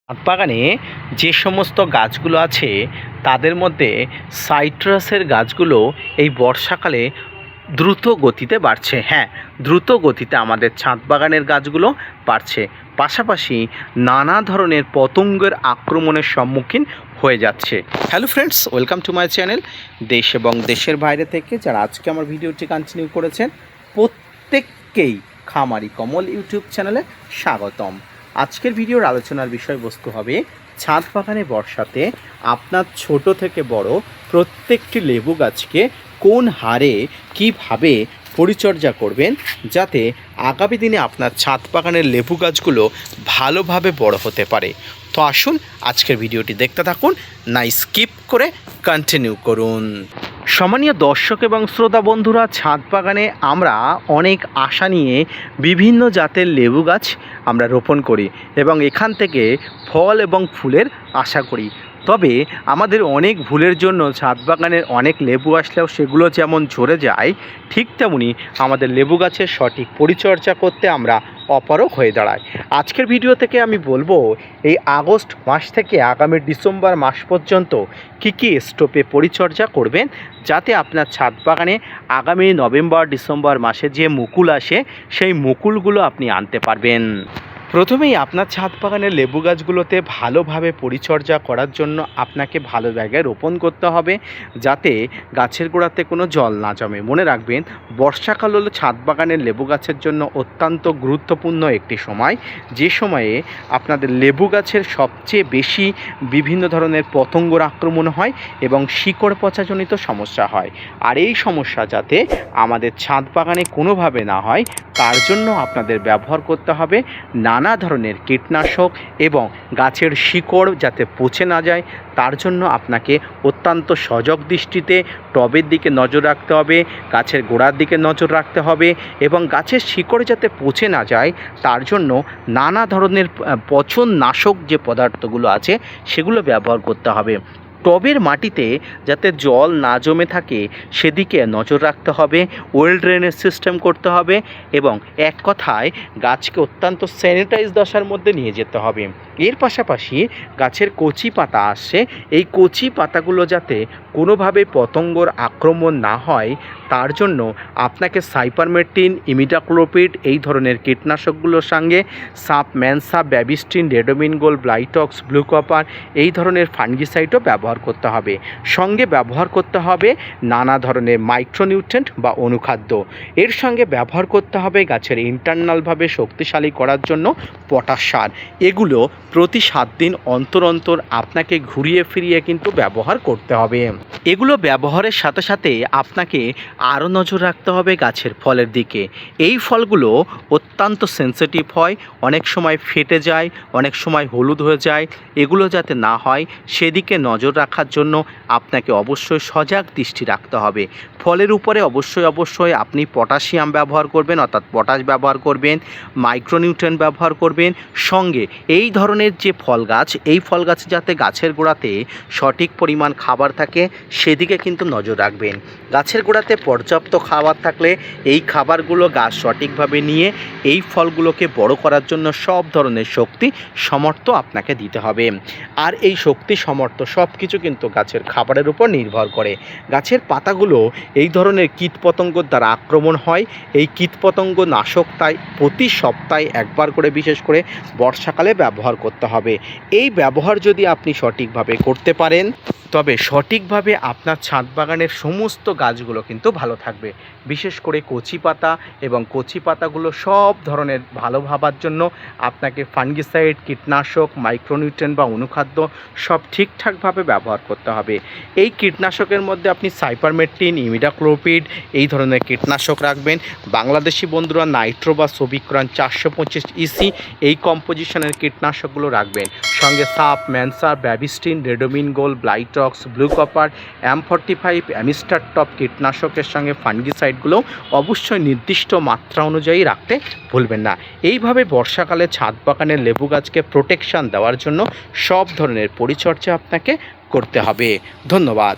ছাদ বাগানে যে সমস্ত গাছগুলো আছে তাদের মধ্যে সাইট্রাসের গাছগুলো এই বর্ষাকালে দ্রুত গতিতে বাড়ছে। হ্যাঁ, দ্রুত গতিতে আমাদের ছাদ বাগানের গাছগুলো বাড়ছে, পাশাপাশি নানা ধরনের পতঙ্গের আক্রমণের সম্মুখীন হয়ে যাচ্ছে। Hello friends, welcome to my channel. দেশ এবং দেশের বাইরে থেকে যারা আজকে আমার ভিডিওটি কন্টিনিউ করেছেন প্রত্যেককেই খামারি কমল ইউটিউব চ্যানেলে স্বাগতম। আজকের ভিডিওর আলোচনার বিষয়বস্তু হবে ছাদ বাগানে বর্ষাতে আপনার ছোট থেকে বড় প্রত্যেকটি লেবু গাছকে কোন হারে কিভাবে পরিচর্যা করবেন যাতে আগামী দিনে আপনার ছাদ বাগানের লেবু গাছগুলো ভালোভাবে বড় হতে পারে। তো আসুন আজকের ভিডিওটি দেখতে থাকুন, না স্কিপ করে কন্টিনিউ করুন। সম্মানীয় দর্শক এবং শ্রোতা বন্ধুরা, ছাদ বাগানে আমরা অনেক আশা নিয়ে বিভিন্ন জাতের লেবু গাছ আমরা রোপণ করি এবং এখান থেকে ফল এবং ফুলের আশা করি। তবে আমাদের অনেক ভুলের জন্য ছাদ বাগানের অনেক লেবু আসলেও সেগুলো যেমন ঝরে যায়, ঠিক তেমনি আমাদের লেবু গাছের সঠিক পরিচর্যা করতে আমরা অপারগ হয়ে দাঁড়ায়। আজকের ভিডিও থেকে আমি বলবো এই আগস্ট মাস থেকে আগামী ডিসেম্বর মাস পর্যন্ত কী স্টোপে পরিচর্যা করবেন যাতে আপনার ছাদ বাগানে আগামী নভেম্বর ডিসেম্বর মাসে যে মুকুল আসে সেই মুকুলগুলো আপনি আনতে পারবেন। প্রথমেই আপনার ছাদ বাগানের লেবু গাছগুলোতে ভালোভাবে পরিচর্যা করার জন্য আপনাকে ভালো জায়গায় রোপণ করতে হবে যাতে গাছের গোড়াতে কোনো জল না জমে। মনে রাখবেন, বর্ষাকাল হলো ছাদ বাগানের লেবু গাছের জন্য অত্যন্ত গুরুত্বপূর্ণ একটি সময়, যে সময়ে আপনাদের লেবু গাছের সবচেয়ে বেশি বিভিন্ন ধরনের পতঙ্গর আক্রমণ হয় এবং শিকড় পচাজনিত সমস্যা হয়। আর এই সমস্যা যাতে আমাদের ছাদ বাগানে কোনোভাবে না হয় তার জন্য আপনাদের ব্যবহার করতে হবে নানা ধরনের কীটনাশক এবং গাছের শিকড় যাতে পচে না যায় তার জন্য আপনাকে অত্যন্ত সজাগ দৃষ্টিতে টবের দিকে নজর রাখতে হবে, গাছের গোড়ার দিকে নজর রাখতে হবে এবং গাছের শিকড় যাতে পচে না যায় তার জন্য নানা ধরনের পচননাশক যে পদার্থগুলো আছে সেগুলো ব্যবহার করতে হবে। টবের মাটিতে যাতে জল না জমে থাকে সেদিকে নজর রাখতে হবে, ওয়েল ড্রেনেজ সিস্টেম করতে হবে এবং এক কথায় গাছকে অত্যন্ত স্যানিটাইজ দশার মধ্যে নিয়ে যেতে হবে। এর পাশাপাশি গাছের কচি পাতা আসছে, এই কচি পাতাগুলো যাতে কোনোভাবে পতঙ্গর আক্রমণ না হয় তার জন্য আপনাকে সাইপারমেট্রিন, ইমিডাক্লোপিড এই ধরনের কীটনাশকগুলোর সঙ্গে সাপ, ম্যানসাপ, Bavistin, Ridomil Gold, Blitox, blue copper এই ধরনের ফাঙ্গিসাইডও ব্যবহার করতে হবে। সঙ্গে ব্যবহার করতে হবে নানা ধরনের মাইক্রোনিউট্রেন্ট বা অনুখাদ্য। এর সঙ্গে ব্যবহার করতে হবে গাছের ইন্টারনালভাবে শক্তিশালী করার জন্য পটাশ সার। এগুলো প্রতি 7 দিন অন্তর অন্তর আপনাকে ঘুরিয়ে ফিরিয়ে কিন্তু ব্যবহার করতে হবে। এগুলো ব্যবহারের সাথে সাথে আপনাকে আরও নজর রাখতে হবে গাছের ফলের দিকে। এই ফলগুলো অত্যন্ত সেন্সিটিভ হয়, অনেক সময় ফেটে যায়, অনেক সময় হলুদ হয়ে যায়। এগুলো যাতে না হয় সেদিকে নজর রাখার জন্য আপনাকে অবশ্যই সজাগ দৃষ্টি রাখতে হবে। ফলের উপরে অবশ্যই আপনি পটাশিয়াম ব্যবহার করবেন, অর্থাৎ পটাশ ব্যবহার করবেন, মাইক্রোনিউট্রেন্ট ব্যবহার করবেন। সঙ্গে এই ধরনের যে ফল গাছ, এই ফল গাছ যাতে গাছের গোড়াতে সঠিক পরিমাণ খাবার থাকে সেদিকে কিন্তু নজর রাখবেন। গাছের গোড়াতে পর্যাপ্ত খাবার থাকলে এই খাবারগুলো গাছ সঠিকভাবে নিয়ে এই ফলগুলোকে বড় করার জন্য সব ধরনের শক্তি সমর্থ আপনাকে দিতে হবে। আর এই শক্তি সমর্থ সব কিছু কিন্তু গাছের খাবারের উপর নির্ভর করে। গাছের পাতাগুলো এই ধরনের কীটপতঙ্গর দ্বারা আক্রমণ হয়। এই কীটপতঙ্গ নাশক তাই প্রতি সপ্তাহে একবার করে বিশেষ করে বর্ষাকালে ব্যবহার করতে হবে। এই ব্যবহার যদি আপনি সঠিকভাবে করতে পারেন তবে সঠিকভাবে আপনার ছাদ বাগানের সমস্ত গাছগুলো কিন্তু ভালো থাকবে। বিশেষ করে কচি পাতা এবং কচি পাতাগুলো সব ধরনের ভালো হবার জন্য আপনাকে ফাঙ্গিসাইড, কীটনাশক, মাইক্রোনিউট্রেন্ট বা অনুখাদ্য সব ঠিকঠাকভাবে ব্যবহার করতে হবে। এই কীটনাশকের মধ্যে আপনি সাইপারমেট্রিন, ইমিডাক্লোপিড এই ধরনের কীটনাশক রাখবেন। বাংলাদেশি বন্ধুরা নাইট্রো বা সবিক্রন 425 ইসি এই কম্পোজিশনের কীটনাশকগুলো রাখবেন। সঙ্গে সাপ, ম্যানসার, Bavistin, Ridomil Gold, Blitox, blue copper, M45, Amistar Top কীটনাশকের সঙ্গে ফাঙ্গিসাইডগুলো অবশ্যই নির্দিষ্ট মাত্রা অনুযায়ী রাখতে ভুলবেন না। এইভাবে বর্ষাকালে ছাদ বাগানের লেবু গাছকে প্রোটেকশন দেওয়ার জন্য সব ধরনের পরিচর্যা আপনাকে করতে হবে। ধন্যবাদ।